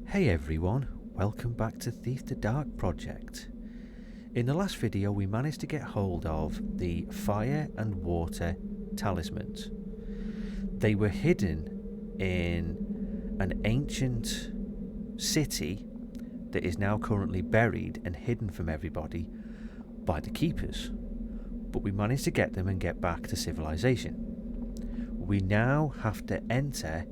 Hey everyone, welcome back to Thief the Dark project. In the last video we managed to get hold of the fire and water talismans. They were hidden in an ancient city that is now currently buried and hidden from everybody by the keepers. But we managed to get them and get back to civilization. We now have to enter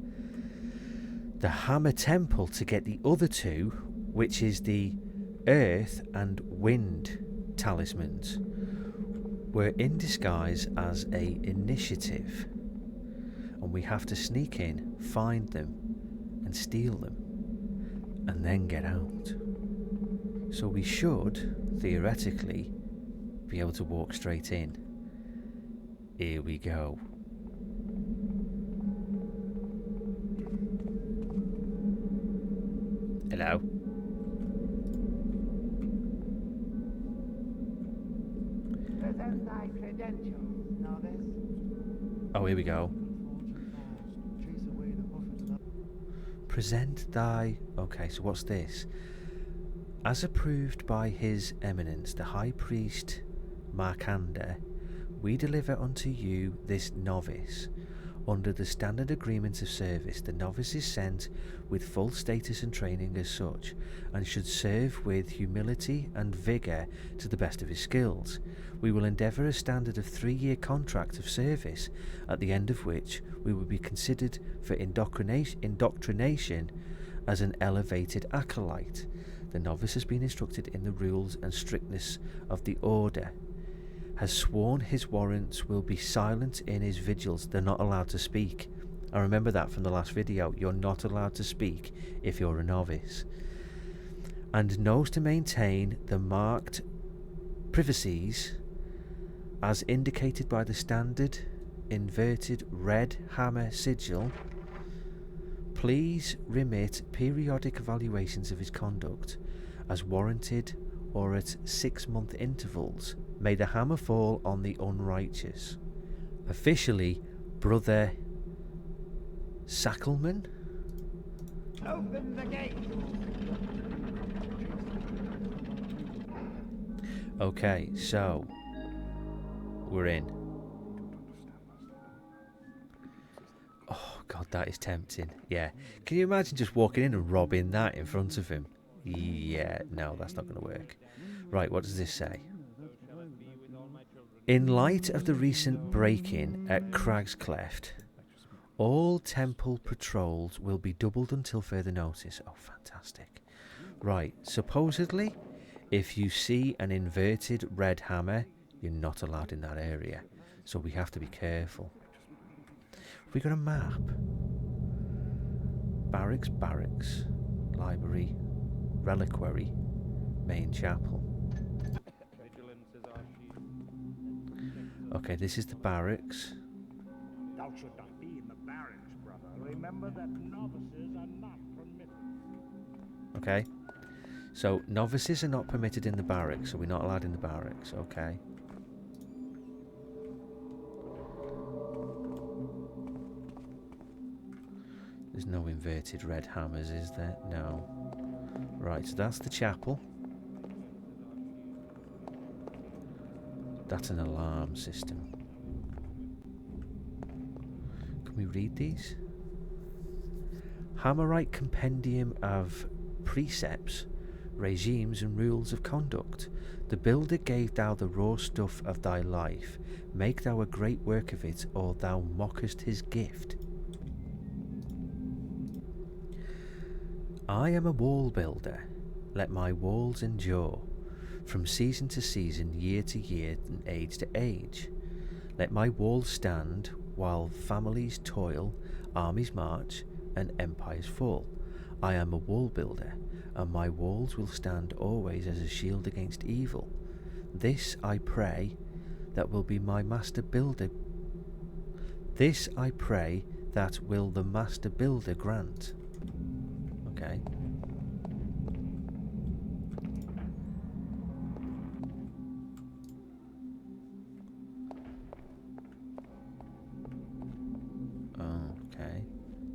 the Hammer Temple to get the other two, which is the Earth and Wind talismans. We're in disguise as a initiative, and we have to sneak in, find them, and steal them, and then get out. So we should, theoretically, be able to walk straight in. Here we go. Hello. Present thy credentials, novice. Oh, here we go. Present thy... Okay, so what's this? As approved by His Eminence, the High Priest Markander, we deliver unto you this novice. Under the standard agreement of service, the novice is sent with full status and training as such, and should serve with humility and vigour to the best of his skills. We will endeavour a standard of 3-year contract of service, at the end of which we will be considered for indoctrination as an elevated acolyte. The novice has been instructed in the rules and strictness of the order, has sworn his warrants will be silent in his vigils. They're not allowed to speak. I remember that from the last video. You're not allowed to speak if you're a novice. And knows to maintain the marked privacies as indicated by the standard inverted red hammer sigil. Please remit periodic evaluations of his conduct as warranted or at 6-month intervals. May the hammer fall on the unrighteous. Officially, Brother Sackelman? Open the gate. Okay, so we're in. Oh god, that is tempting. Yeah. Can you imagine just walking in and robbing that in front of him? Yeah, no, that's not going to work. Right, what does this say? In light of the recent break-in at Crag's Cleft, all temple patrols will be doubled until further notice. Oh, fantastic. Right, supposedly, if you see an inverted red hammer, you're not allowed in that area. So we have to be careful. Have we got a map? Barracks, library, reliquary, main chapel. Okay, this is the barracks. Thou should not be in the barracks, brother. Remember that novices are not permitted. Okay. So, novices are not permitted in the barracks, so we're not allowed in the barracks, okay. There's no inverted red hammers, is there? No. Right, so that's the chapel. That's an alarm system. Can we read these? Hammerite Compendium of Precepts, Regimes and Rules of Conduct. The builder gave thou the raw stuff of thy life. Make thou a great work of it, or thou mockest his gift. I am a wall builder. Let my walls endure. From season to season, year to year, and age to age. Let my walls stand while families toil, armies march, and empires fall. I am a wall builder, and my walls will stand always as a shield against evil. This I pray that will be my master builder. This I pray that will the master builder grant. Okay.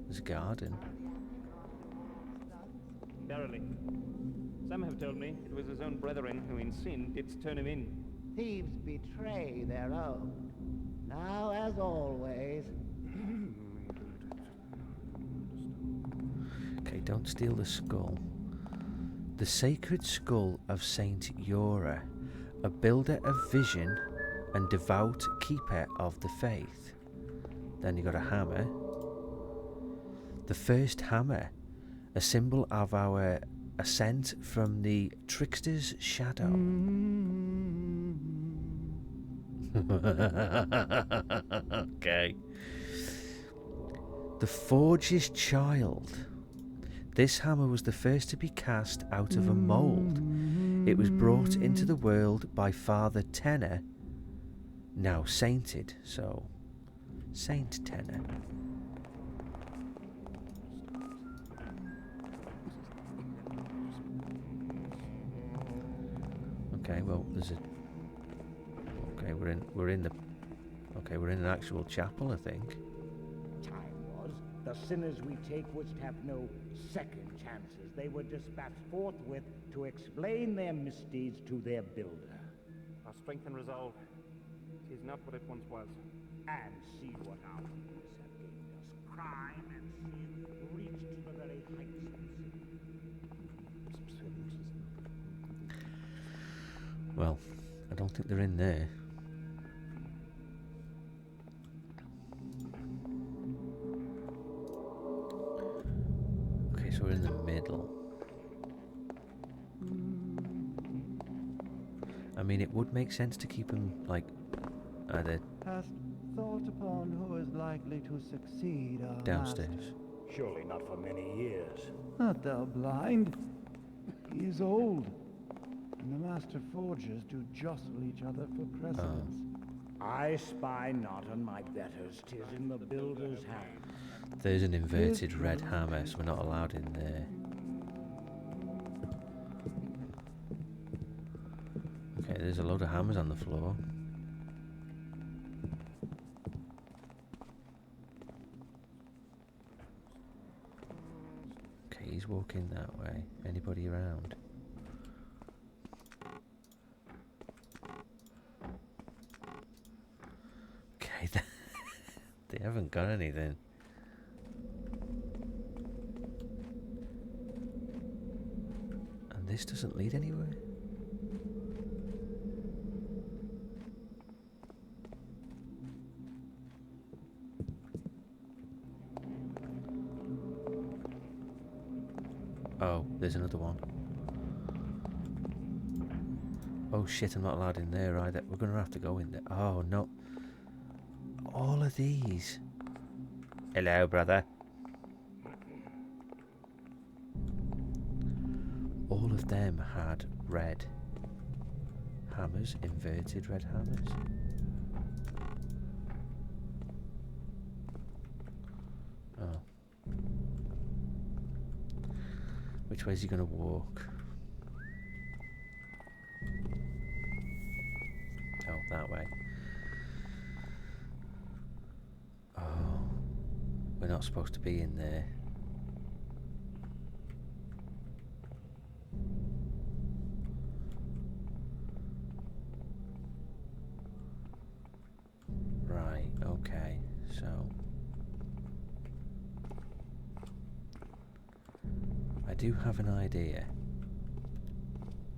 There's a garden. momentarily. Some have told me it was his own brethren who in sin didst turn him in. Thieves betray their own. Now, as always, Okay, don't steal the skull. The sacred skull of Saint Aura, a builder of vision and devout keeper of the faith. Then you got a hammer. The first hammer, a symbol of our ascent from the trickster's shadow. Okay. The Forge's child. This hammer was the first to be cast out of a mould. It was brought into the world by Father Tenor, now sainted, so Saint Tenor. Okay, well, there's a. Okay, we're in an actual chapel, I think. Time was, the sinners we take wouldst have no second chances. They were dispatched forthwith to explain their misdeeds to their builder. Our strength and resolve is not what it once was. And see what our years have gained us. Crime and sin reached to the very heights of sin. Well, I don't think they're in there. Okay, so we're in the middle. I mean, it would make sense to keep them, like, either hast thought upon who is likely to succeed our downstairs. master? Surely not for many years. Art thou blind? He is old, and the master forgers do jostle each other for precedence. I spy not on my betters, 'tis in the builder's hand. There's an inverted red hammer, so we're not allowed in there. Okay, there's a load of hammers on the floor. Okay, he's walking that way. Anybody around? Okay, they haven't got anything. And this doesn't lead anywhere. Oh, there's another one. Oh shit, I'm not allowed in there either. We're gonna have to go in there. Oh no. All of these. Hello, brother. All of them had red hammers, inverted red hammers. Oh. Which way is he going to walk? Oh, that way. Oh, we're not supposed to be in there. Right, okay, so I do have an idea.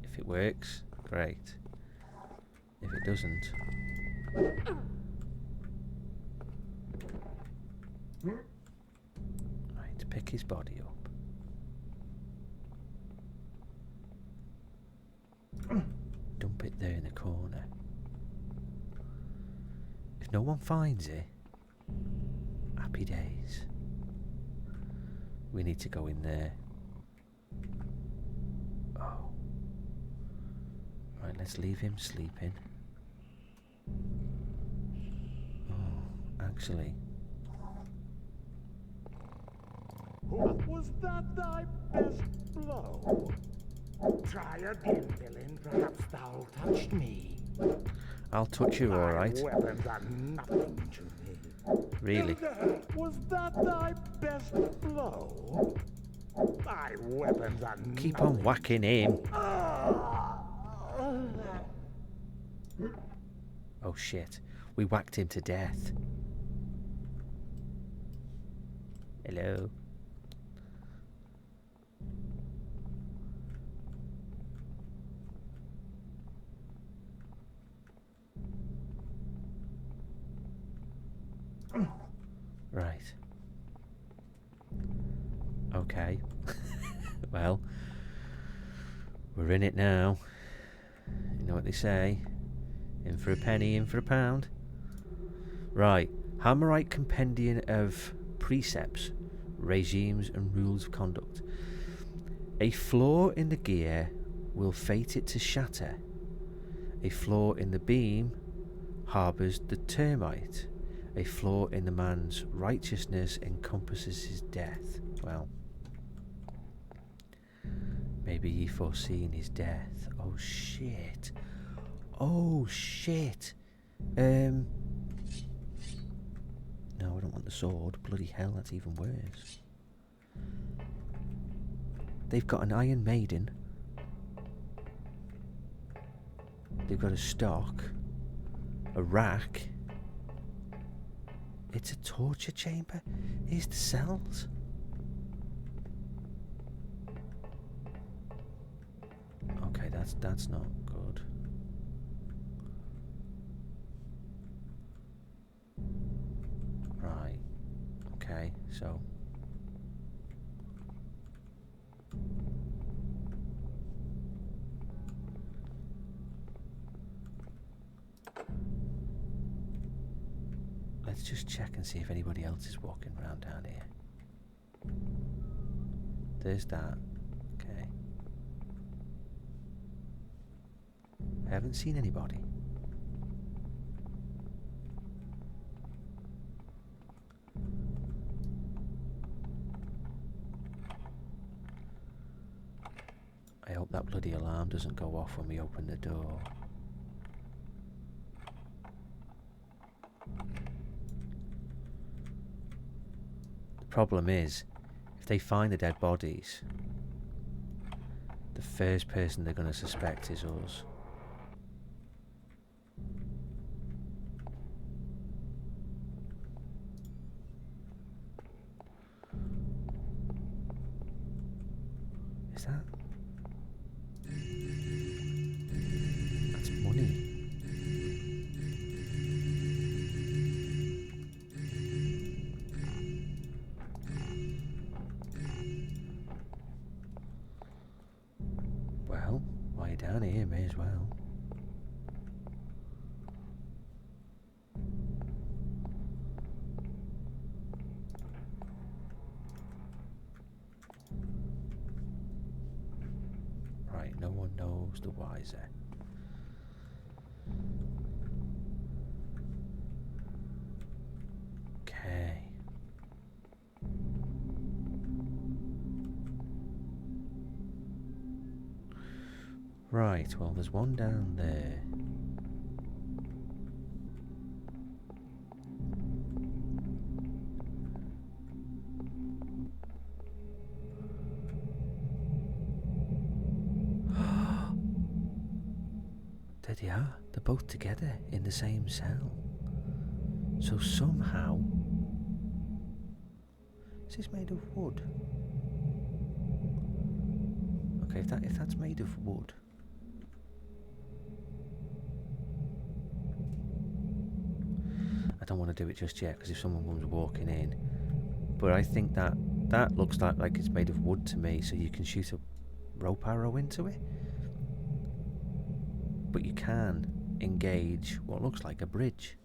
If it works, great. If it doesn't, right, pick his body up. Dump it there in the corner. If no one finds it, happy days. We need to go in there. Oh. Right, let's leave him sleeping. Oh, actually. Was that thy best blow? Try again, villain. Perhaps thou touched me. I'll touch you, all right. Thy weapons are nothing to me. Really? Was that thy best blow? Thy weapons are Keep on whacking him. Oh shit. We whacked him to death. Hello. Right. Okay. Well, we're in it now. You know what they say? In for a penny, in for a pound. Right. Hammerite Compendium of Precepts, Regimes and Rules of Conduct. A flaw in the gear will fate it to shatter. A flaw in the beam harbours the termite. A flaw in the man's righteousness encompasses his death. Well, maybe ye foreseen his death. Oh shit. Oh shit. No, I don't want the sword. Bloody hell, that's even worse. They've got an Iron Maiden. They've got a stock. A rack. It's a torture chamber. Here's the cells. Okay, that's not good. Right. Okay, so let's just check and see if anybody else is walking around down here. There's that. Okay. I haven't seen anybody. I hope that bloody alarm doesn't go off when we open the door. The problem is, if they find the dead bodies, the first person they're going to suspect is us. Is that? That's money. Well, while you're down here, may as well. Right, no one knows the wiser. Okay. Right, well, there's one down there. There they are. They're both together in the same cell. So somehow... Is this made of wood? Okay, if that's made of wood... I don't want to do it just yet, because if someone comes walking in... But I think that looks like it's made of wood to me, so you can shoot a rope arrow into it. But you can engage what looks like a bridge.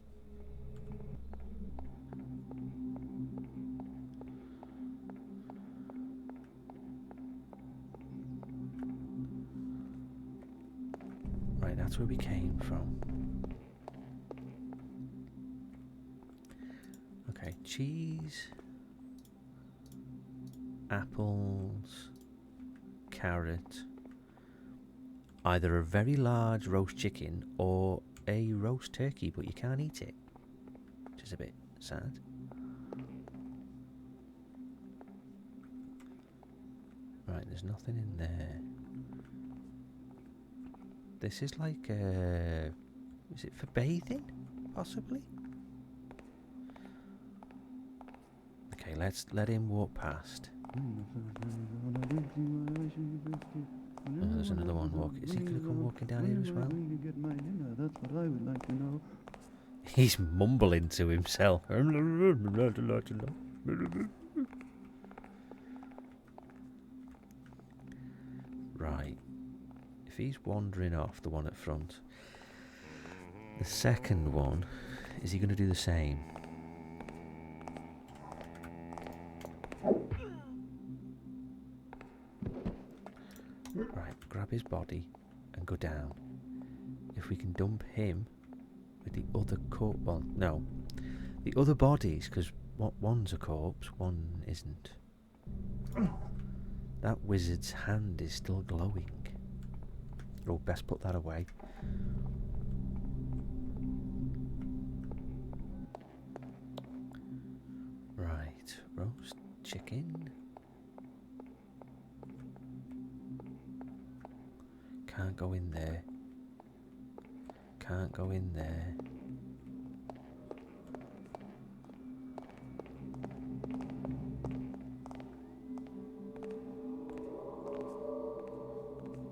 Right, that's where we came from. Okay, cheese, apples, carrot, either a very large roast chicken or a roast turkey, but you can't eat it, which is a bit sad. Right, there's nothing in there. This is like, is it for bathing? Possibly? Okay, let's let him walk past. Oh, there's another one walking. Is he going to come walking down here as well? That's what I would like to know. He's mumbling to himself. Right. If he's wandering off, the one at front, the second one, is he going to do the same? Right, grab his body and go down. If we can dump him with the other corpse, well, no, the other bodies, because one's a corpse, one isn't. That wizard's hand is still glowing. Oh, best put that away. Right, roast chicken. Can't go in there. Can't go in there.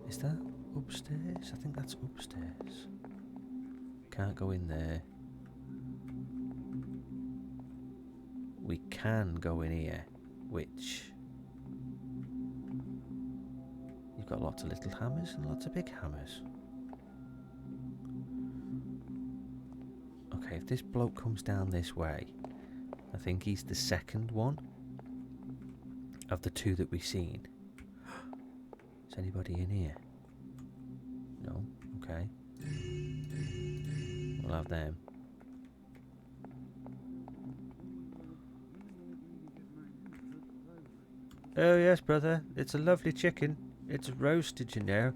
Is that upstairs? I think that's upstairs. Can't go in there. We can go in here, which... You've got lots of little hammers and lots of big hammers. Okay, if this bloke comes down this way, I think he's the second one of the two that we've seen. Is anybody in here? No? Okay. We'll have them. Oh yes, brother. It's a lovely chicken. It's roasted, you know.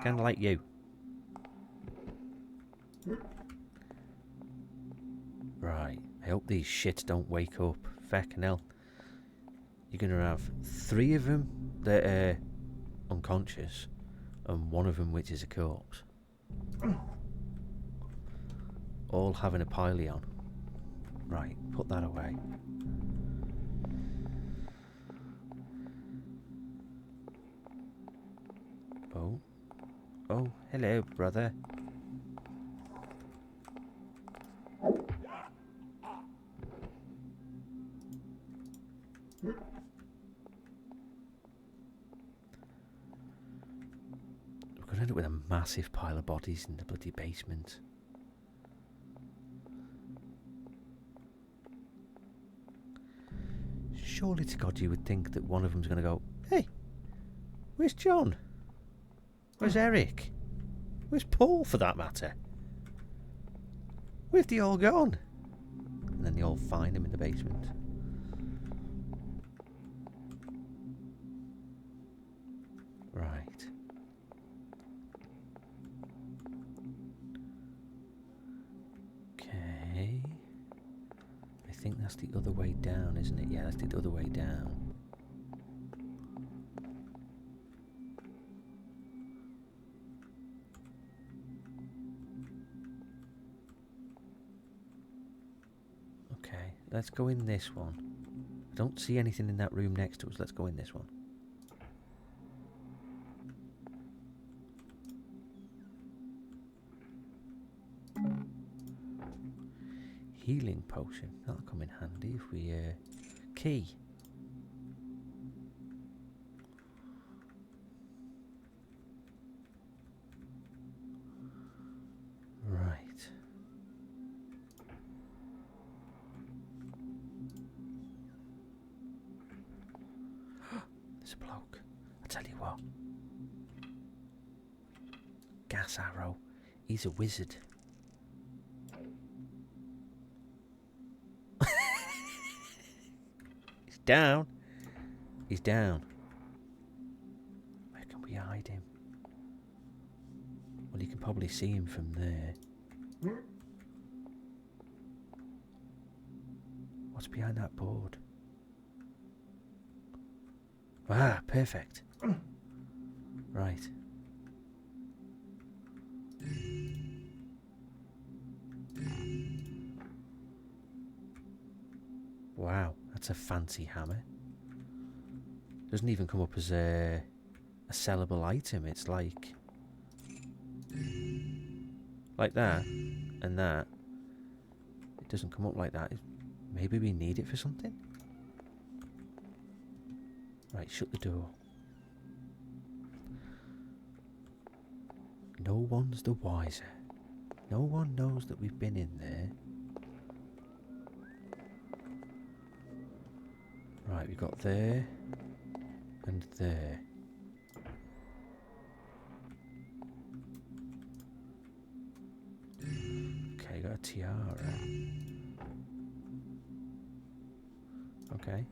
Kinda like you. Right. I hope these shits don't wake up. Feckin' hell. You're gonna have 3 of them that are unconscious, and 1 of them which is a corpse. All having a piley on. Right, put that away. Oh. Oh, hello, brother. We're going to end up with a massive pile of bodies in the bloody basement. Surely to God you would think that one of them's going to go, hey, where's John? Where's Eric? Where's Paul, for that matter? Where've they all gone? And then they all find him in the basement. Right. Okay. I think that's the other way down, isn't it? Yeah, that's the other way down. Okay, let's go in this one. I don't see anything in that room next to us. Let's go in this one. Healing potion. That'll come in handy if we... key. Right. There's a bloke. I tell you what. Gas arrow. He's a wizard. He's down. He's down. Where can we hide him? Well, you can probably see him from there. What's behind that board? Ah, perfect. Right. Wow, that's a fancy hammer. Doesn't even come up as a sellable item. It's like that and that. It doesn't come up like that. Maybe we need it for something? Right, shut the door. No one's the wiser. No one knows that we've been in there. Right, we got there and there. Okay, got a tiara. Okay.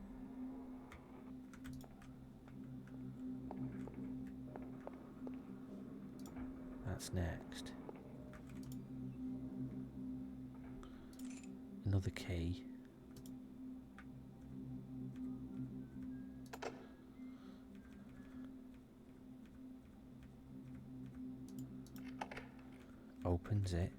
That's next. Another key. Opens it.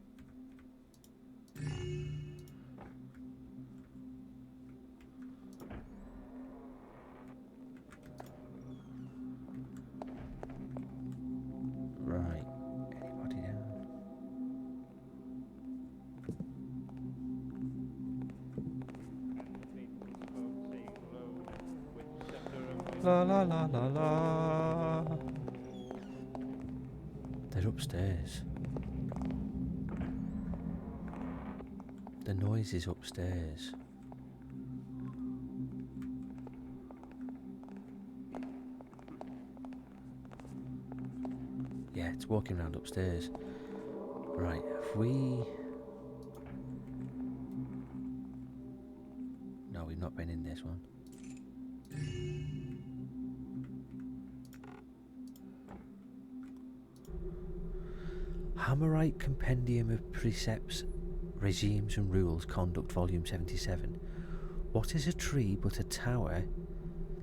Right. Anybody down? La la la la la. They're upstairs. The noise is upstairs. Yeah, it's walking around upstairs. Right, have we... No, we've not been in this one. Hammerite Compendium of Precepts, Regimes and Rules, Conduct, Volume 77. What is a tree but a tower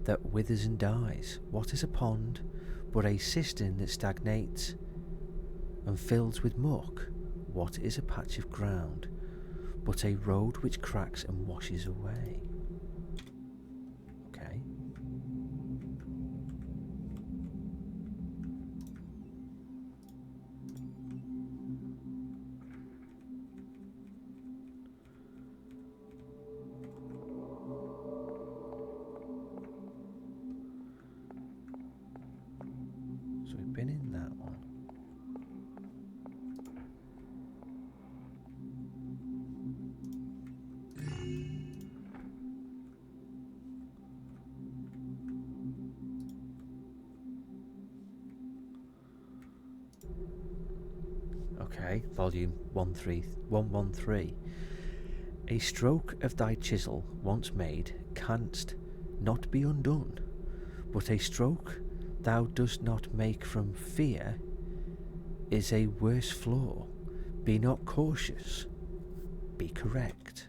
that withers and dies? What is a pond but a cistern that stagnates and fills with muck? What is a patch of ground but a road which cracks and washes away? Okay. So we've been in that one. Okay, volume 113. A stroke of thy chisel once made canst not be undone, but a stroke thou dost not make from fear is a worse flaw. Be not cautious, be correct.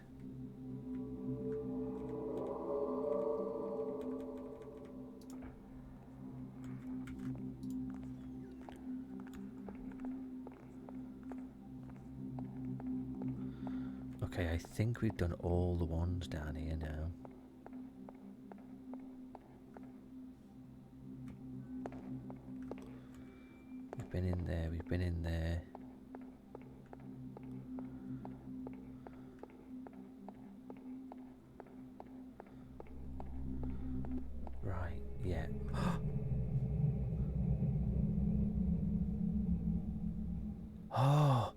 Okay, I think we've done all the ones down here now. We've been in there, we've been in there. Right, yeah. Oh!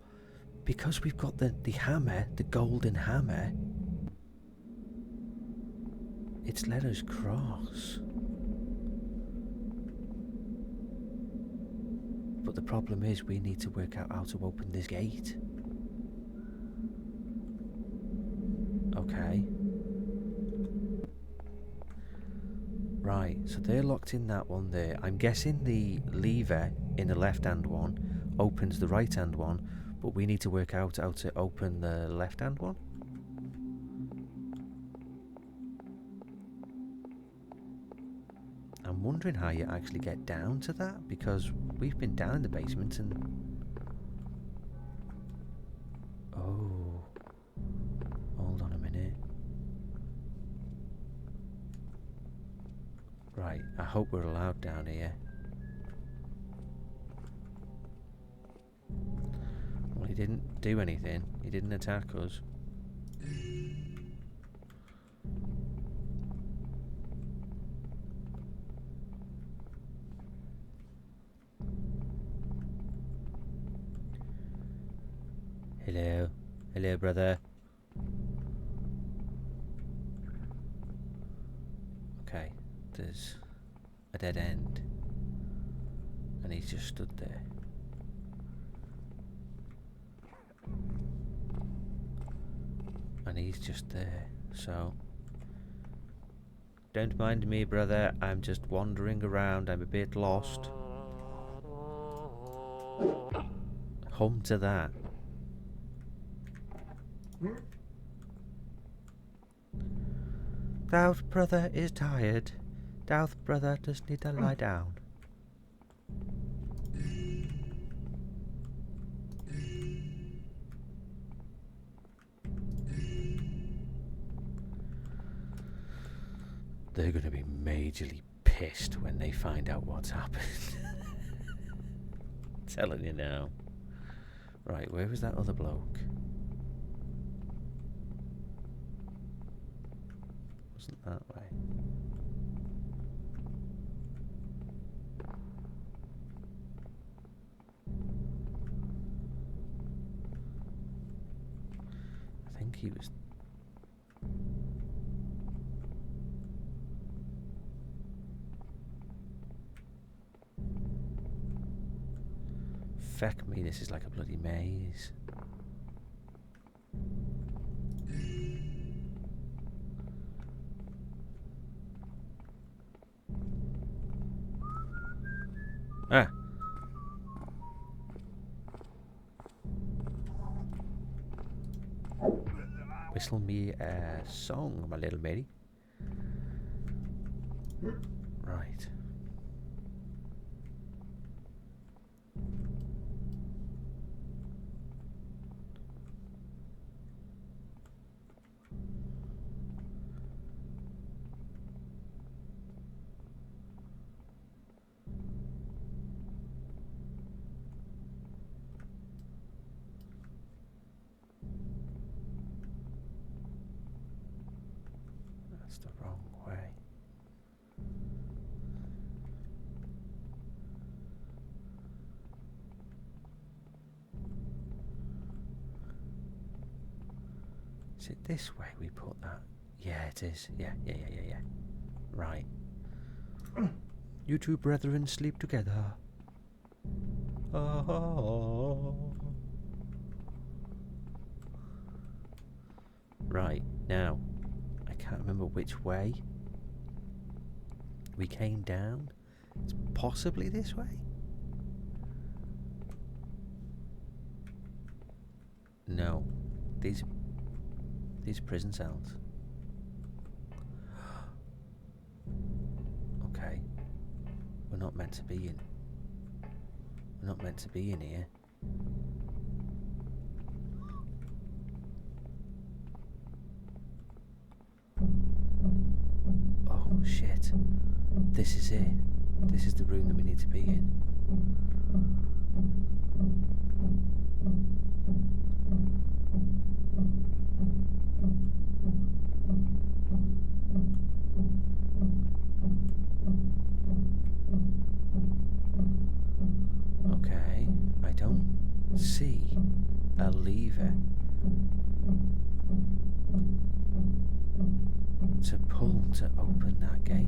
Because we've got the hammer, the golden hammer, it's let us cross. But the problem is we need to work out how to open this gate. Okay. Right, so they're locked in that one there. I'm guessing the lever in the left-hand one opens the right-hand one, but we need to work out how to open the left-hand one. I'm wondering how you actually get down to that, because we've been down in the basement and... Oh. Hold on a minute. Right, I hope we're allowed down here. Well, he didn't do anything. He didn't attack us. Hello. Hello, brother. Okay, there's a dead end. And he's just stood there. And he's just there, so... Don't mind me, brother. I'm just wandering around. I'm a bit lost. Home to that. Thou's brother is tired. Thou's brother just need to lie down. They're going to be majorly pissed when they find out what's happened. Telling you now. Right, where was that other bloke? Wasn't that way. I think he was... Feck me, this is like a bloody maze. Ah! Whistle me a song, my little matey. Right. That's the wrong way. Is it this way we put that? Yeah, it is. Yeah. Right. You two brethren sleep together. Oh. Right, now. I can't remember which way we came down. It's possibly this way. No, these prison cells. Okay, we're not meant to be in. We're not meant to be in here. Oh shit. This is it. This is the room that we need to be in. Okay, I don't see a lever to pull to open that gate.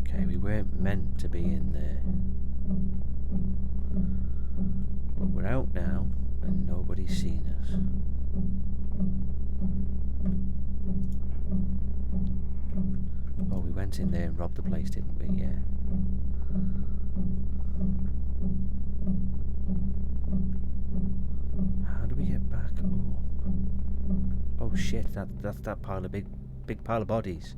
Okay, we weren't meant to be in there. But we're out now and nobody's seen us. went in there and robbed the place, didn't we? Yeah. How do we get back up? Oh shit! That's that pile of big pile of bodies.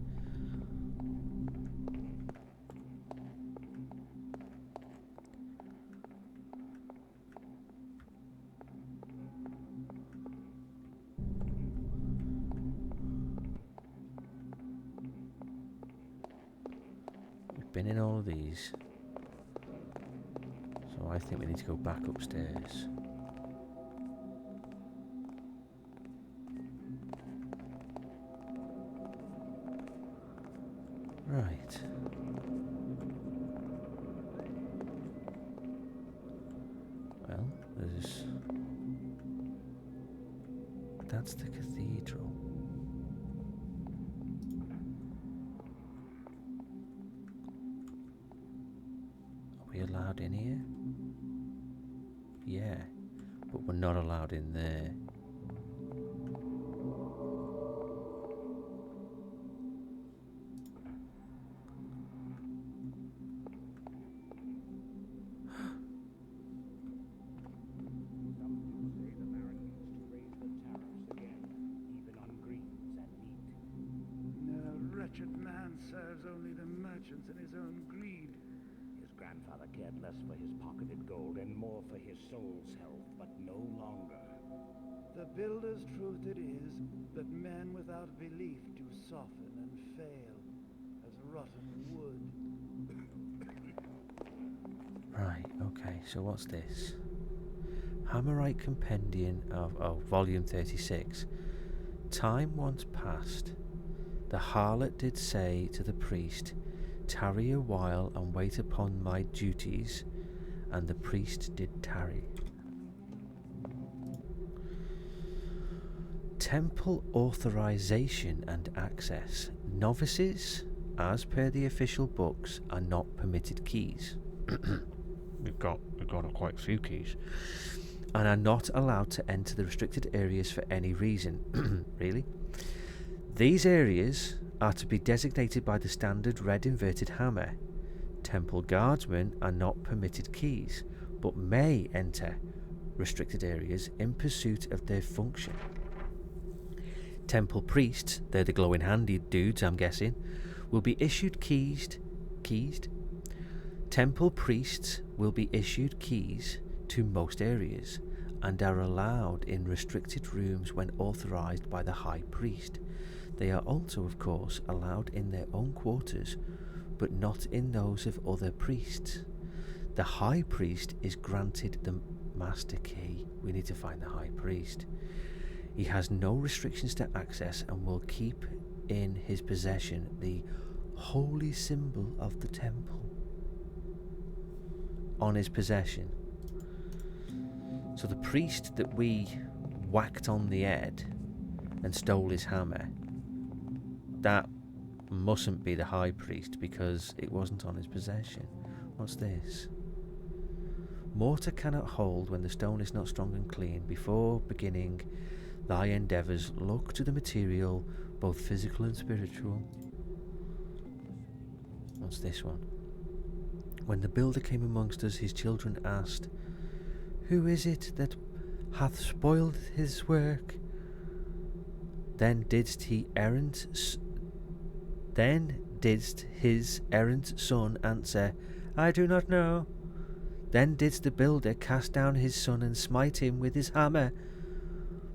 Been in all of these, so I think we need to go back upstairs. Right. Well, that's the cathedral. Allowed in here? Yeah, but we're not allowed in there. The wretched man serves only the merchants and his own greed. Grandfather cared less for his pocketed gold and more for his soul's health, but no longer. The builder's truth it is that men without belief do soften and fail as rotten wood. Right, okay, so what's this? Hammerite Compendium of Volume 36. Time once past, the harlot did say to the priest, "Tarry a while and wait upon my duties," and the priest did tarry. Temple authorization and access. Novices, as per the official books, are not permitted keys. We've got quite a few keys. And are not allowed to enter the restricted areas for any reason. Really? These areas are to be designated by the standard red inverted hammer. Temple guardsmen are not permitted keys, but may enter restricted areas in pursuit of their function. Temple priests, they're the glowing handy dudes I'm guessing, will be issued keys. Temple priests will be issued keys to most areas and are allowed in restricted rooms when authorized by the high priest. They are also, of course, allowed in their own quarters, but not in those of other priests. The high priest is granted the master key. We need to find the high priest. He has no restrictions to access and will keep in his possession the holy symbol of the temple. On his possession. So the priest that we whacked on the head and stole his hammer, that mustn't be the high priest because it wasn't on his possession. What's this? Mortar cannot hold when the stone is not strong and clean. Before beginning thy endeavours, look to the material, both physical and spiritual. What's this one? When the builder came amongst us, his children asked, "Who is it that hath spoiled his work?" Then didst his errant son answer, "I do not know." Then didst the builder cast down his son and smite him with his hammer.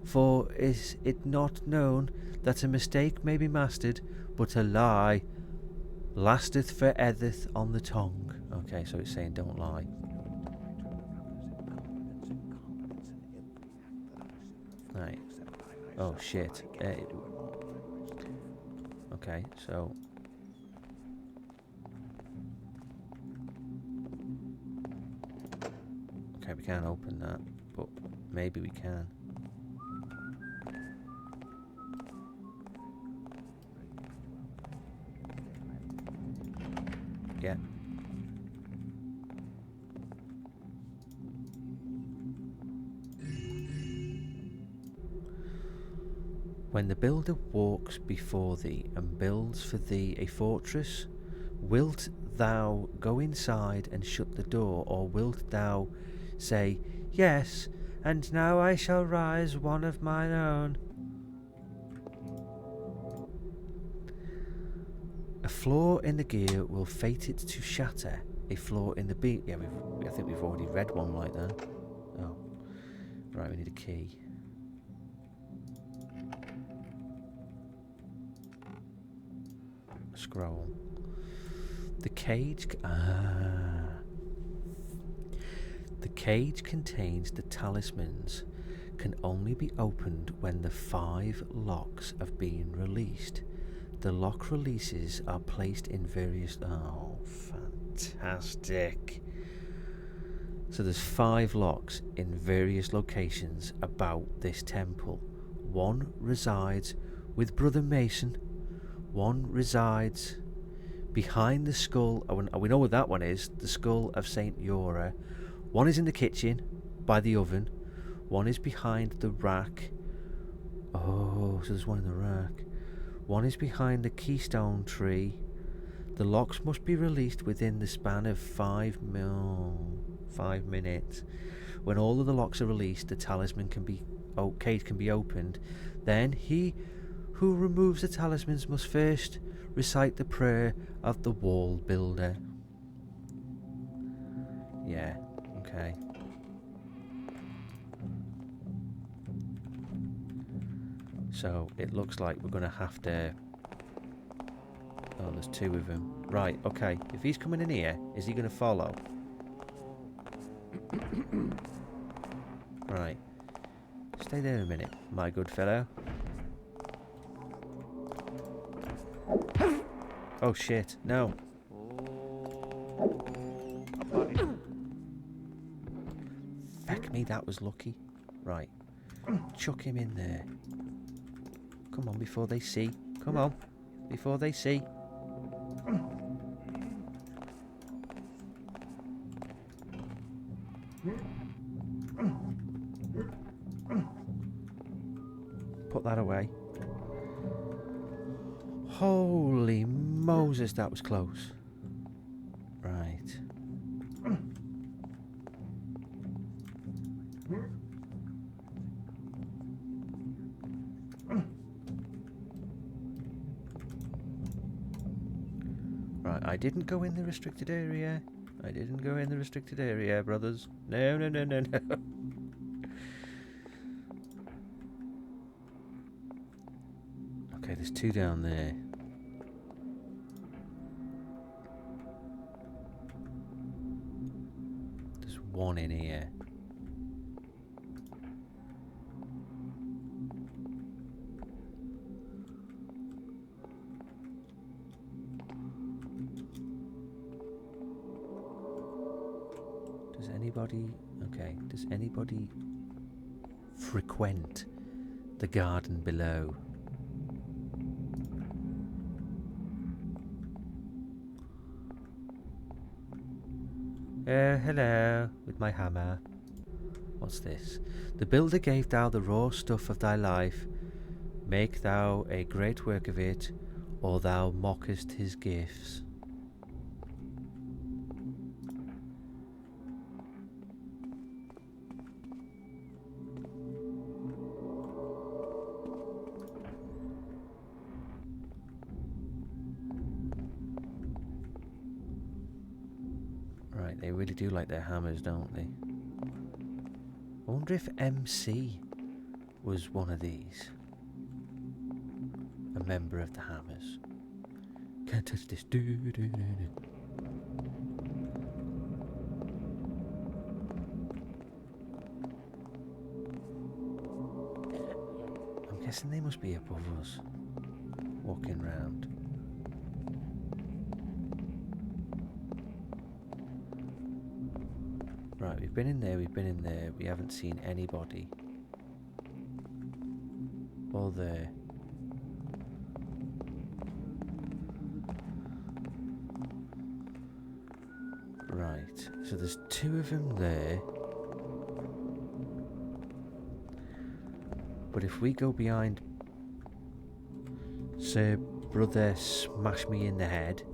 For is it not known that a mistake may be mastered, but a lie lasteth forever on the tongue? Okay, so it's saying don't lie. Right. Oh shit. Okay, so okay, we can't open that, but maybe we can. Yeah. When the builder walks before thee and builds for thee a fortress, wilt thou go inside and shut the door, or wilt thou say, Yes, and now I shall rise one of mine own? A flaw in the gear will fate it to shatter. A flaw in the beam. Yeah, I think we've already read one like that. Oh. Right, we need a key. Scroll. The cage. The cage contains the talismans. Can only be opened when the 5 locks have been released. The lock releases are placed in various. Oh, fantastic! So there's 5 locks in various locations about this temple. One resides with Brother Mason. One resides behind the skull. We know what that one is. The skull of Saint Yora. One is in the kitchen by the oven. One is behind the rack. Oh, so there's one in the rack. One is behind the keystone tree. The locks must be released within the span of 5 minutes. When all of the locks are released, the talisman cage can be opened. Then he who removes the talismans must first recite the prayer of the wall builder. Yeah, okay. So it looks like we're going to have to... Oh, there's 2 of them. Right, okay. If he's coming in here, is he going to follow? Right. Stay there a minute, my good fellow. Oh shit, no. Feck me, that was lucky. Right. Chuck him in there. Come on, before they see. Come on, before they see. Put that away. Holy Moses, that was close. Right. Right, I didn't go in the restricted area. I didn't go in the restricted area, brothers. No, no, no, no, no. Okay, there's 2 down there. There's 1 in here. Does anybody frequent the garden below? Hello, with my hammer. What's this? The builder gave thou the raw stuff of thy life. Make thou a great work of it, or thou mockest his gifts. They really do like their hammers, don't they? I wonder if MC was one of these. A member of the Hammers. Can't touch this. I'm guessing they must be above us. Walking round. Right, we've been in there, we haven't seen anybody. Or there. Right, so there's 2 of them there. But if we go behind Sir brother smash me in the head.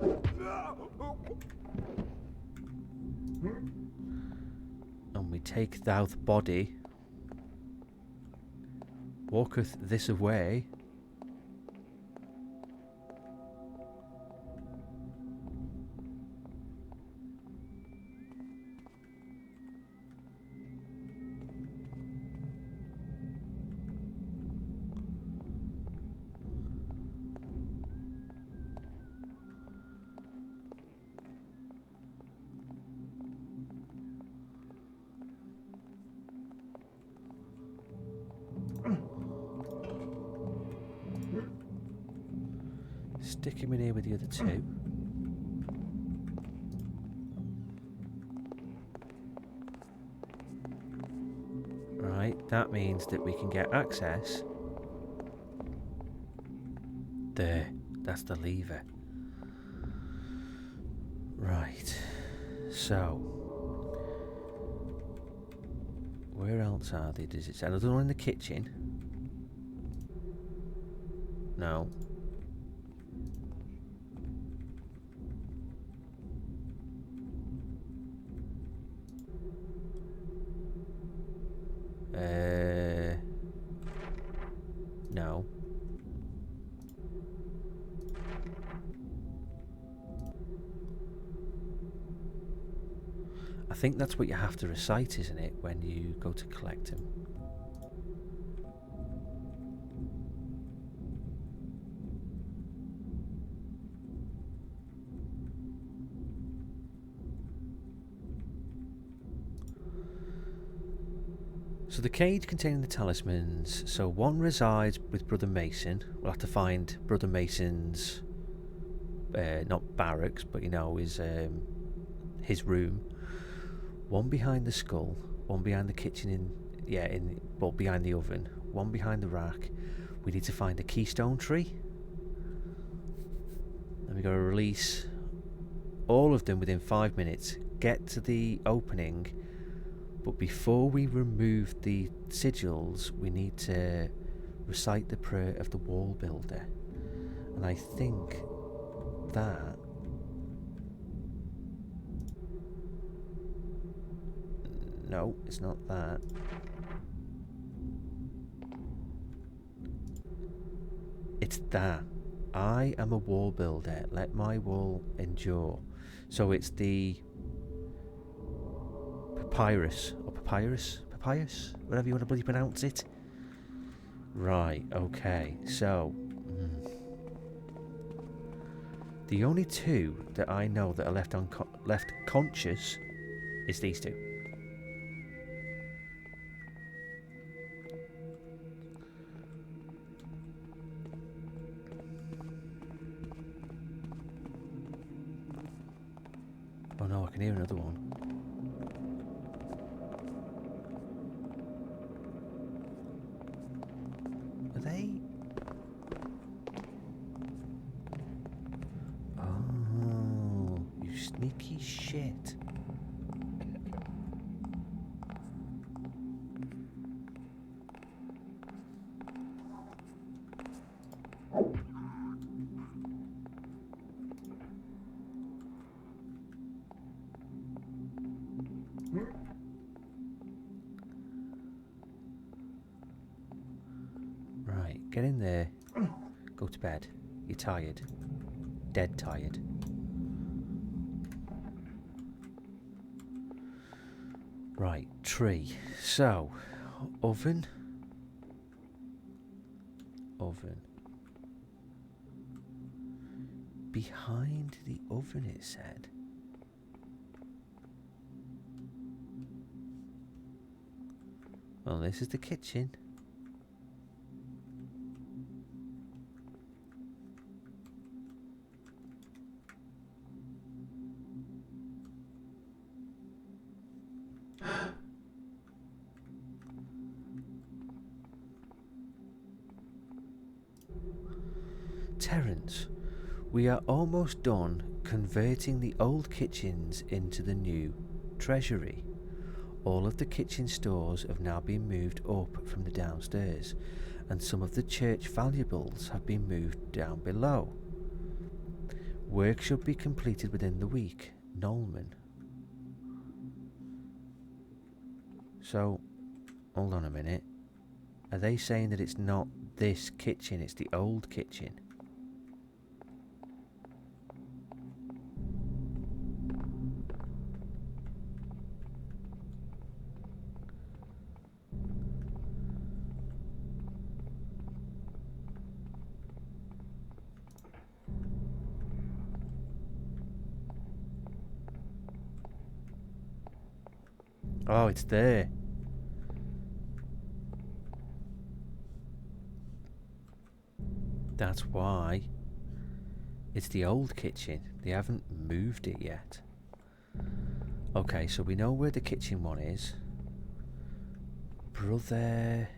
And we take thou the body. Walketh this away. Stick him in here with the other two. Right, that means that we can get access. There, that's the lever. Right, so where else are they? Does it say another one in the kitchen? No. No. I think that's what you have to recite, isn't it, when you go to collect him? So the cage containing the talismans, so one resides with Brother Mason. We'll have to find Brother Mason's, not barracks, but you know, his room. One behind the skull, one behind the kitchen behind the oven, one behind the rack. We need to find a keystone tree. Then we got to release all of them within 5 minutes. Get to the opening. But before we remove the sigils, we need to recite the prayer of the wall builder. And I think that... No, it's not that. It's that. I am a wall builder. Let my wall endure. So it's the... Papyrus, whatever you want to bloody pronounce it. Right, okay, so the only two that I know that are left conscious is these two. Oh no, I can hear another one. Oh, you sneaky shit. Right, get in there. Go to bed. You're tired. Dead tired. Right, tree. So, oven. Behind the oven, it said. Well, this is the kitchen. Terence, we are almost done converting the old kitchens into the new treasury. All of the kitchen stores have now been moved up from the downstairs, and some of the church valuables have been moved down below. Work should be completed within the week. Nolman. So, hold on a minute. Are they saying that it's not this kitchen, it's the old kitchen? Oh, it's there. That's why. It's the old kitchen. They haven't moved it yet. Okay, so we know where the kitchen one is. Brother...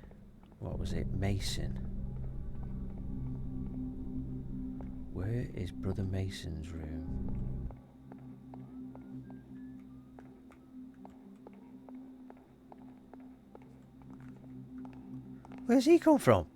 what was it? Mason. Where is Brother Mason's room? Where's he come from?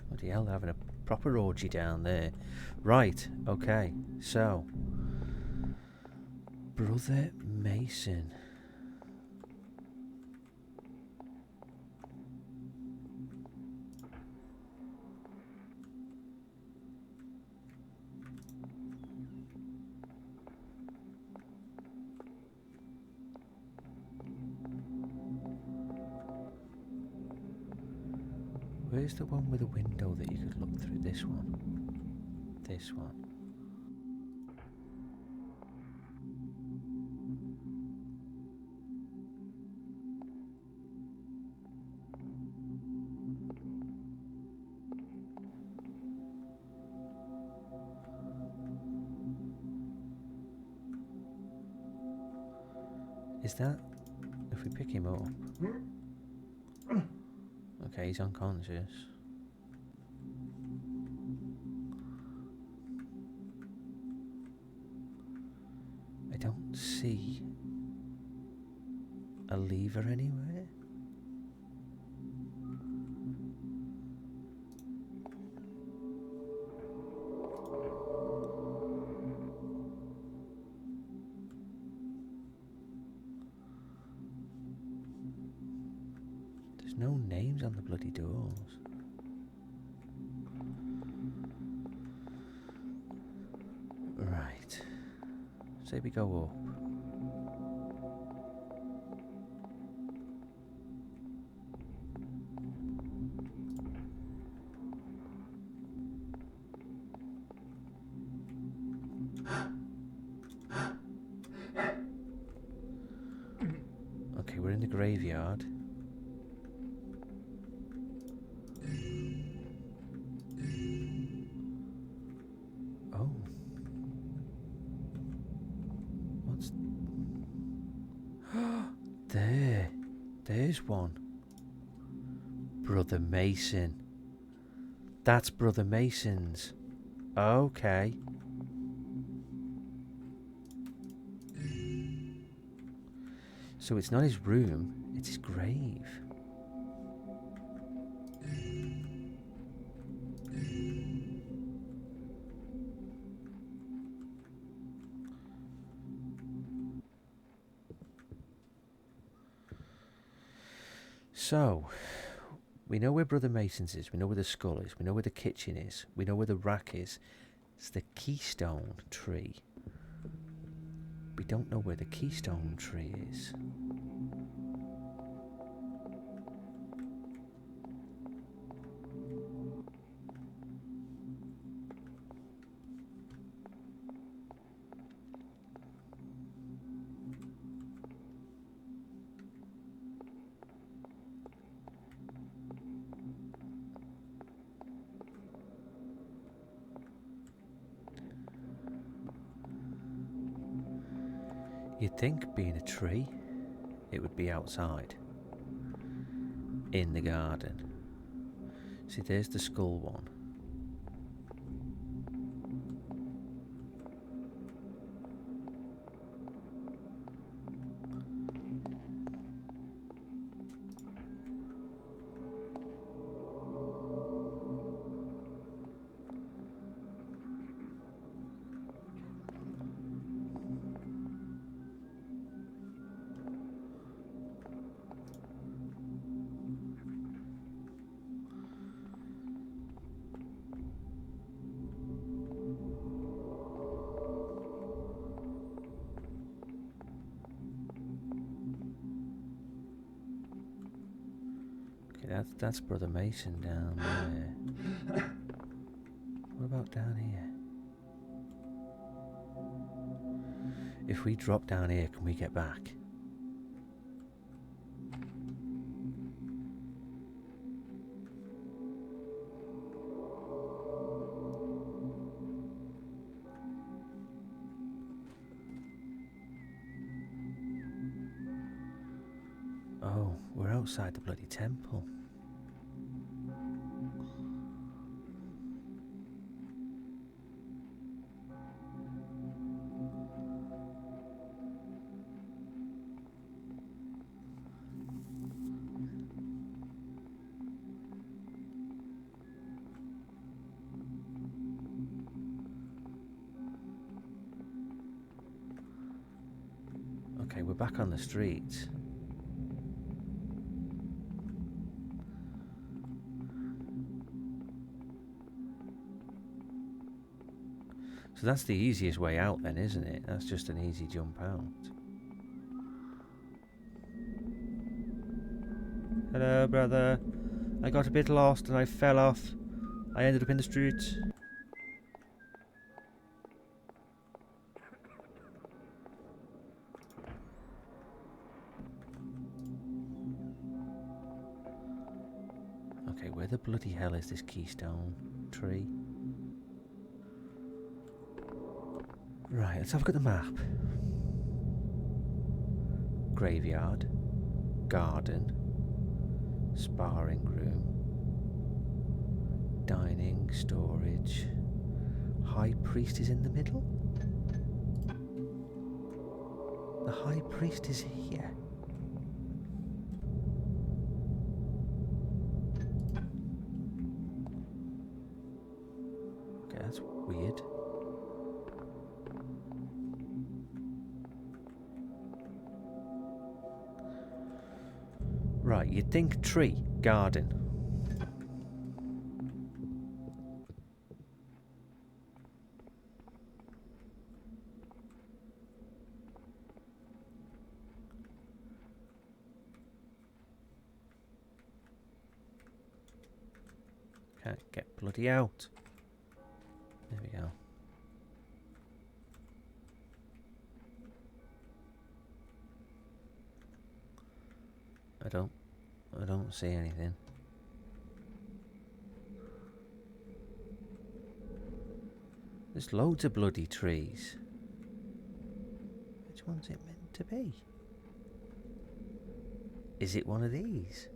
Bloody hell, they're having a proper orgy down there. Right, okay, so Brother Mason. Where's the one with a window that you could look through? This one. This one. Is that... if we pick him up... okay, he's unconscious. I don't see a lever anywhere. There's no names on the bloody doors. Right. Say we go up. Okay, we're in the graveyard. Oh. What's... there. There's one. Brother Mason. That's Brother Mason's. Okay. So it's not his room, it's his grave. So, we know where Brother Mason's is, we know where the skull is, we know where the kitchen is, we know where the rack is. It's the keystone tree. We don't know where the keystone tree is. You'd think, being a tree, it would be outside. In the garden. See, there's the skull one. That's Brother Mason down there. What about down here? If we drop down here, can we get back? Oh, we're outside the bloody temple. Okay, we're back on the streets. So that's the easiest way out then, isn't it? That's just an easy jump out. Hello, brother. I got a bit lost and I fell off. I ended up in the streets. Okay, where the bloody hell is this keystone tree? Right, let's have a look at the map. Graveyard, garden, sparring room, dining, storage. High priest is in the middle? The high priest is here. Okay, that's weird. Right, you'd think tree, garden. Can't get bloody out. There we go. I don't see anything. There's loads of bloody trees. Which one's it meant to be? Is it one of these?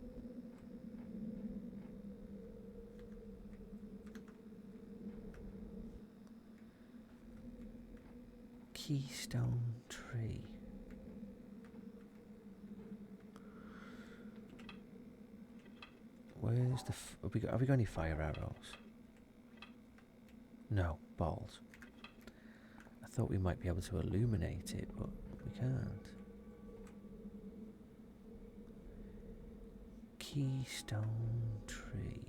Keystone tree. Where's the... have we got any fire arrows? No, balls. I thought we might be able to illuminate it, but we can't. Keystone tree.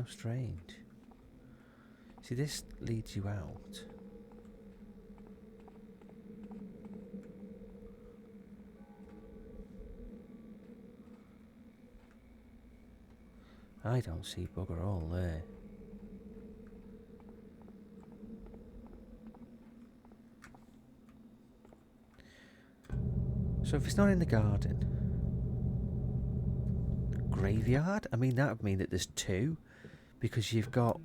How strange. See, this leads you out. I don't see bugger all there. So if it's not in the garden, graveyard? I mean, that would mean that there's two, because you've got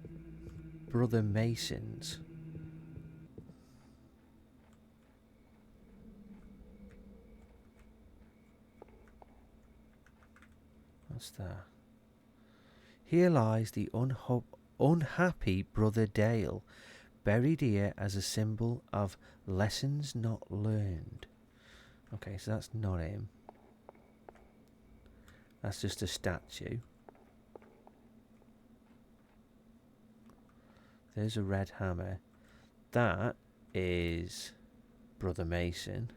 Brother Masons. What's that? Here lies the unhappy Brother Dale, buried here as a symbol of lessons not learned. Okay, so that's not him. That's just a statue. There's a red hammer. That is Brother Mason.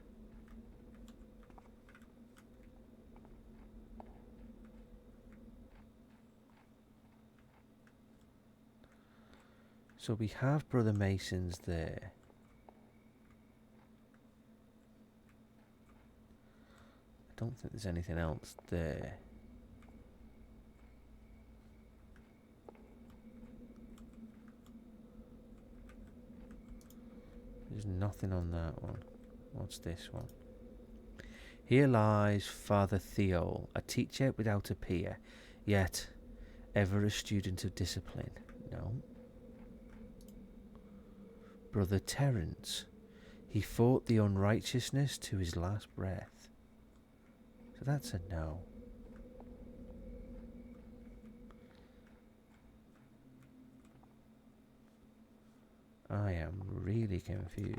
So we have Brother Masons there. I don't think there's anything else there. There's nothing on that one. What's this one? Here lies Father Theol, a teacher without a peer, yet ever a student of discipline. No. Brother Terence, he fought the unrighteousness to his last breath. So that's a no. I am really confused.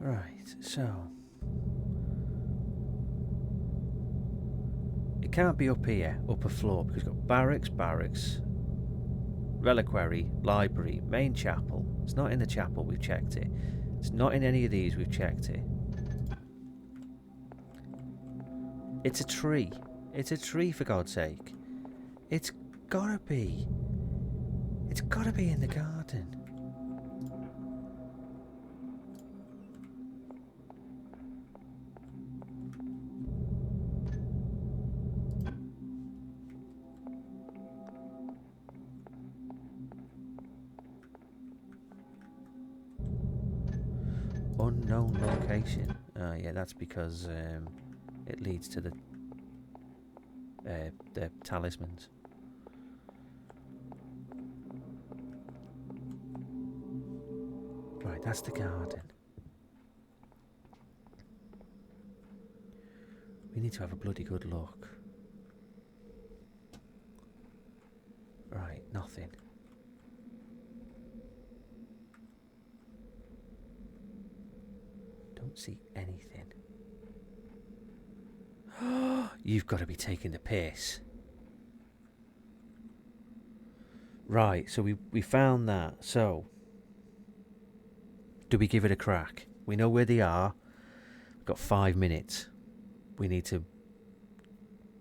Right, so it can't be up here, upper floor, because we've got barracks, reliquary, library, main chapel. It's not in the chapel, we've checked it. It's not in any of these, we've checked it. It's a tree. It's a tree, for God's sake. It's gotta be. It's gotta be in the garden. Unknown location. Yeah, that's because it leads to the talismans. Right, that's the garden. We need to have a bloody good look. Right, nothing. Don't see anything. You've got to be taking the piss. Right, so we found that. So, do we give it a crack? We know where they are. We've got 5 minutes. We need to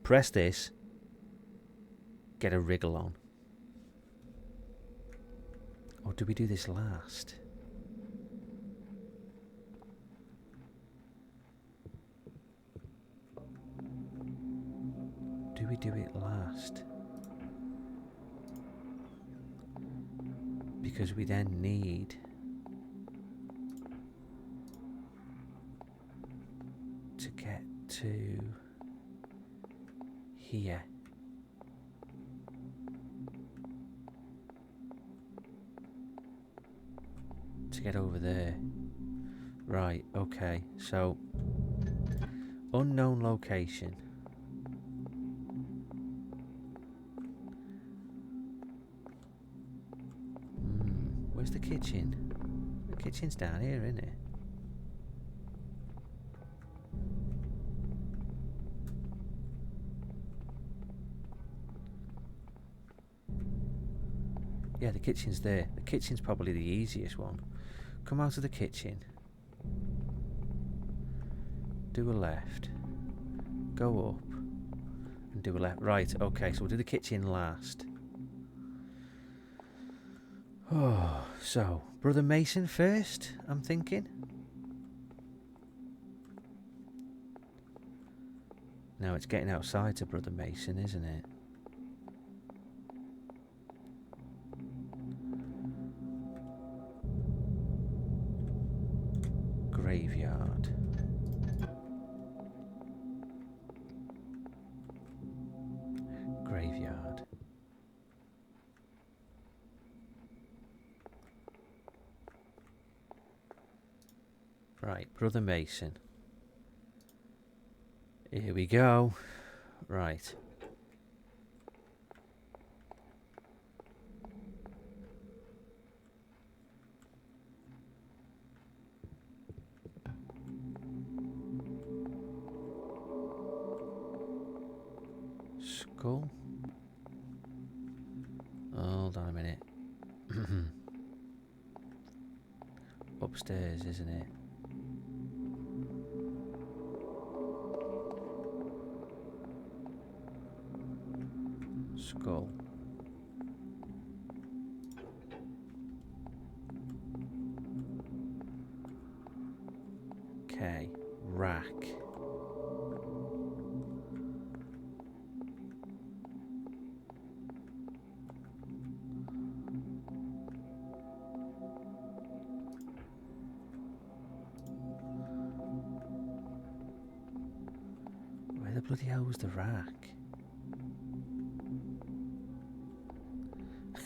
press this, get a wriggle on. Or do we do this last? Do we do it last? Because we then need to get to here. To get over there. Right, okay, so unknown location. Where's the kitchen? The kitchen's down here, isn't it? Yeah, the kitchen's there. The kitchen's probably the easiest one. Come out of the kitchen. Do a left. Go up. And do a left. Right, okay, so we'll do the kitchen last. Oh, so, Brother Mason first, I'm thinking. Now it's getting outside to Brother Mason, isn't it? Graveyard. Graveyard. Right, Brother Mason. Here we go. Right. Skull. Hold on a minute. Upstairs, isn't it? Skull. Okay, rack. Where the bloody hell was the rack? I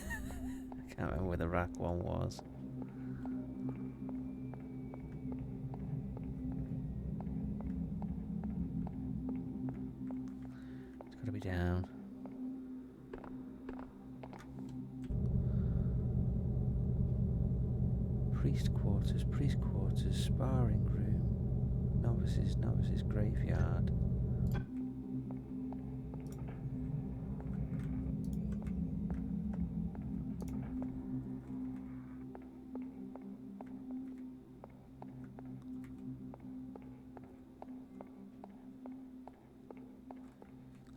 can't remember where the rack one was. It's got to be down. Priest quarters, sparring room, novices graveyard.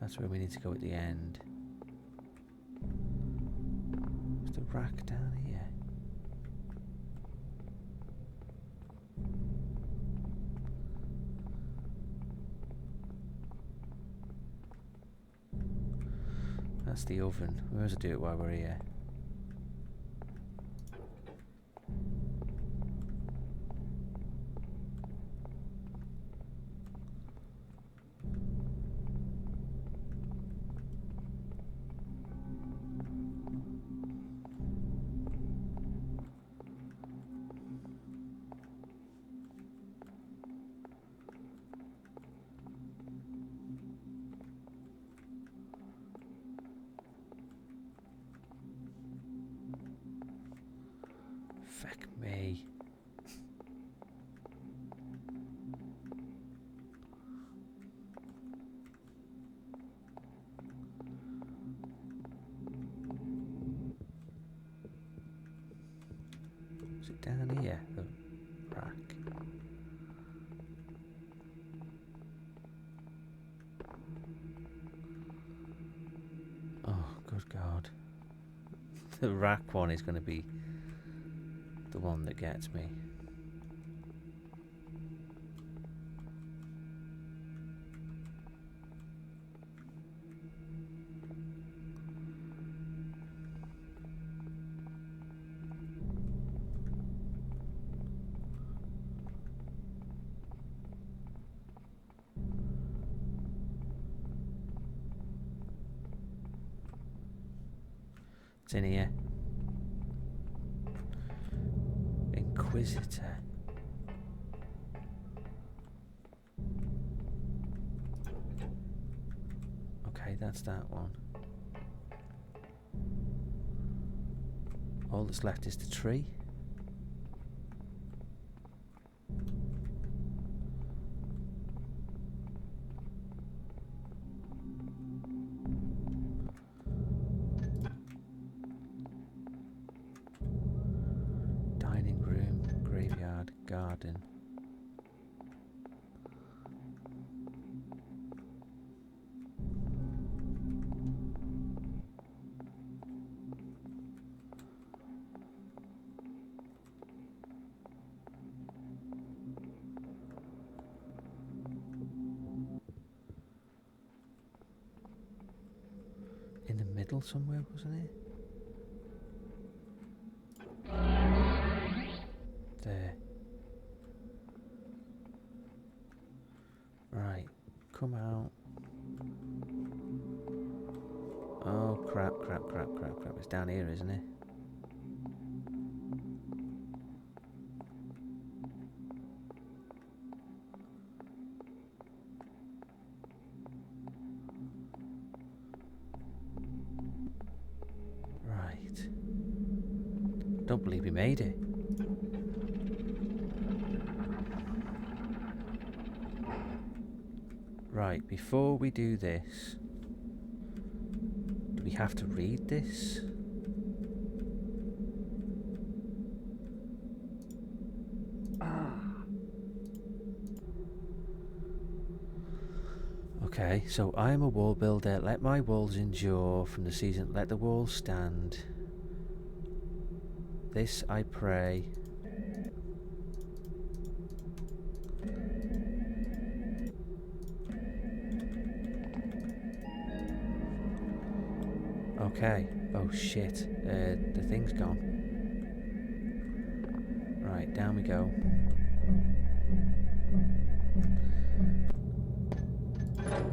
That's where we need to go at the end. Is the rack down here? That's the oven. We might as well do it while we're here. Fuck me. Is it down here? The rack. Oh, good God. The rack one is going to be the one that gets me. It's in here. Inquisitor. Okay, that's that one. All that's left is the tree. garden. In the middle somewhere, wasn't it? There. Right, come out. Oh crap, crap, crap, crap, crap. It's down here, isn't it? Right. Don't believe we made it. Right, before we do this, do we have to read this? Okay, so I am a wall builder. Let my walls endure from the season. Let the walls stand. This I pray. Okay. Oh shit. The thing's gone. Right, down we go.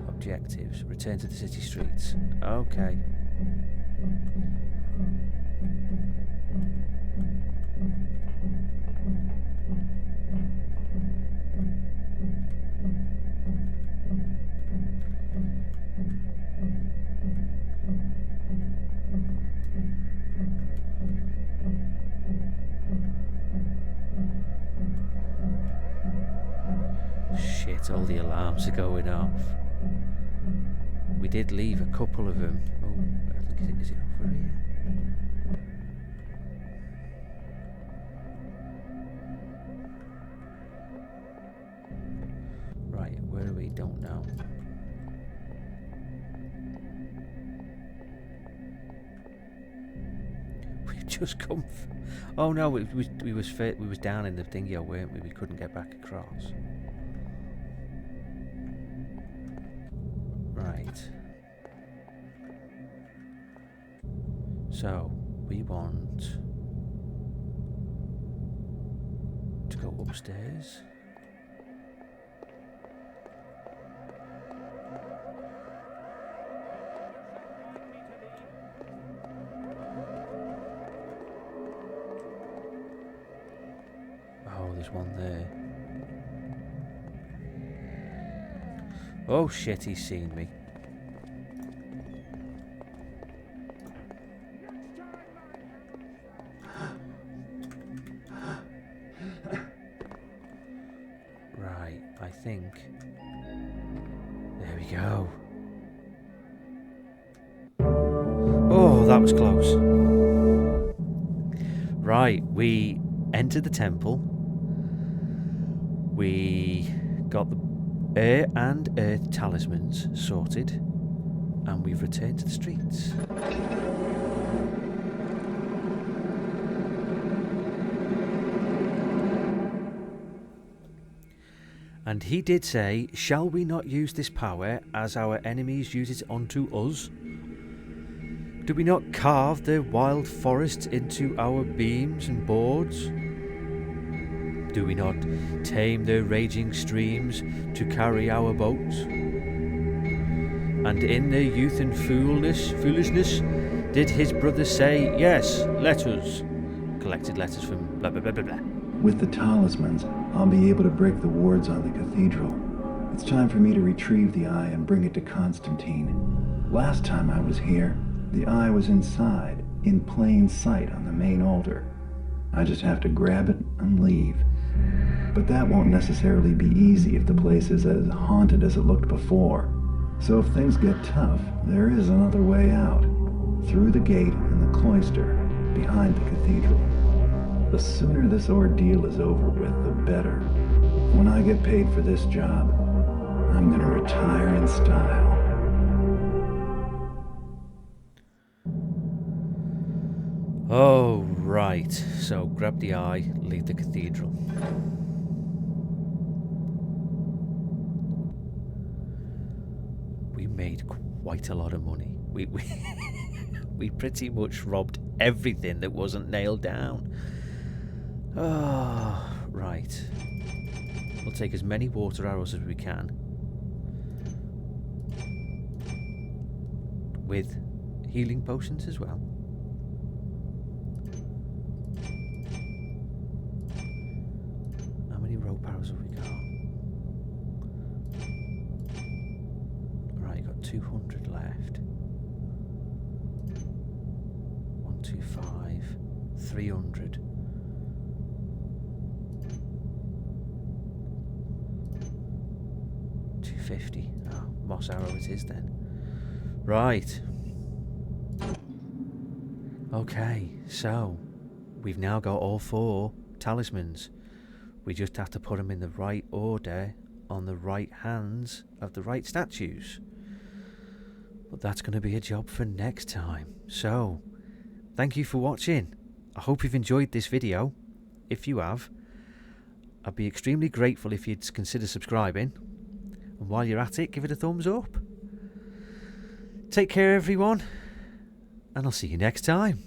Objectives. Return to the city streets. Okay. Shit, all the alarms are going off. We did leave a couple of them. Oh, I think is it over here? Right, where are we? Don't know. We've just come. Oh no, we was down in the thingy, weren't we? We couldn't get back across. Right. So, we want to go upstairs. Oh, there's one there. Oh shit, he's seen me. Right, I think. There we go. Oh, that was close. Right, we entered the temple. We got the air and earth talismans sorted, and we've returned to the streets. And he did say, shall we not use this power as our enemies use it onto us? Do we not carve the wild forests into our beams and boards? Do we not tame the raging streams to carry our boats? And in their youth and foolishness, did his brother say, yes, let us? Collected letters from blah blah blah blah blah. With the talismans, I'll be able to break the wards on the cathedral. It's time for me to retrieve the eye and bring it to Constantine. Last time I was here, the eye was inside, in plain sight on the main altar. I just have to grab it and leave. But that won't necessarily be easy if the place is as haunted as it looked before. So if things get tough, there is another way out. Through the gate and the cloister, behind the cathedral. The sooner this ordeal is over with, the better. When I get paid for this job, I'm gonna retire in style. Oh, right. So grab the eye, leave the cathedral. We made quite a lot of money. We pretty much robbed everything that wasn't nailed down. Oh, right. We'll take as many water arrows as we can. With healing potions as well. How many rope arrows have we got? Right, got 200 left. 125, 300. 250. Oh, moss arrow it is then. Right. Okay, so we've now got all 4 talismans. We just have to put them in the right order on the right hands of the right statues. But that's going to be a job for next time. So, thank you for watching. I hope you've enjoyed this video. If you have, I'd be extremely grateful if you'd consider subscribing. And while you're at it, give it a thumbs up. Take care, everyone, and I'll see you next time.